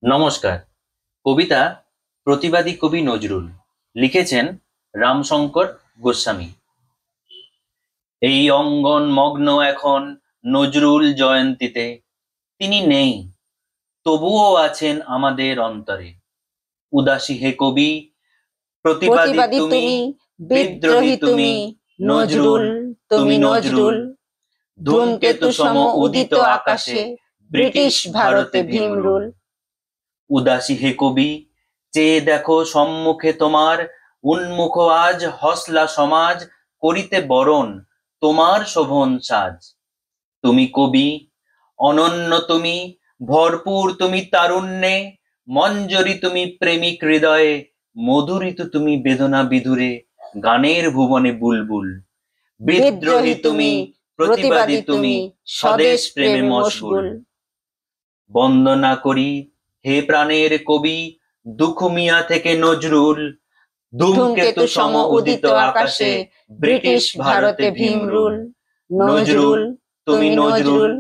নমস্কার। কবিতা প্রতিবাদী কবি নজরুল লিখেছেন রামশঙ্কর গোস্বামী। এই অঙ্গন মগ্ন এখন নজরুল জয়ন্তীতে। তিনি নেই, তবুও আছেন আমাদের অন্তরে। উদাসী হে কবি, প্রতিবাদী তুমি, বিদ্রোহী তুমি, নজরুল তুমি নজরুল। ধূমকেতু সম উদিত আকাশে ব্রিটিশ ভারতে ভীমরুল। উদাসী হে কবি, চেয়ে দেখো সম্মুখে তোমার, উন্মুখ আজ হসলা সমাজ, করিতে বরণ তোমার শোভন সাজ। তুমি কবি, অনন্য তুমি, ভরপুর তুমি তারুণ্যে, মঞ্জরি তুমি প্রেমিক হৃদয়ে, মধুরিত তুমি বেদনা বিধুরে, গানের ভুবনে বুলবুল। বিদ্রোহী তুমি, প্রতিবাদী তুমি, স্বদেশ প্রেমে মশগুল। বন্দনা করি হে প্রাণের কবি, দুখুমিয়া থেকে নজরুল। ধূমকেতু সম উদিত আকাশে ব্রিটিশ ভারতে ভীমরুল। নজরুল তুমি নজরুল,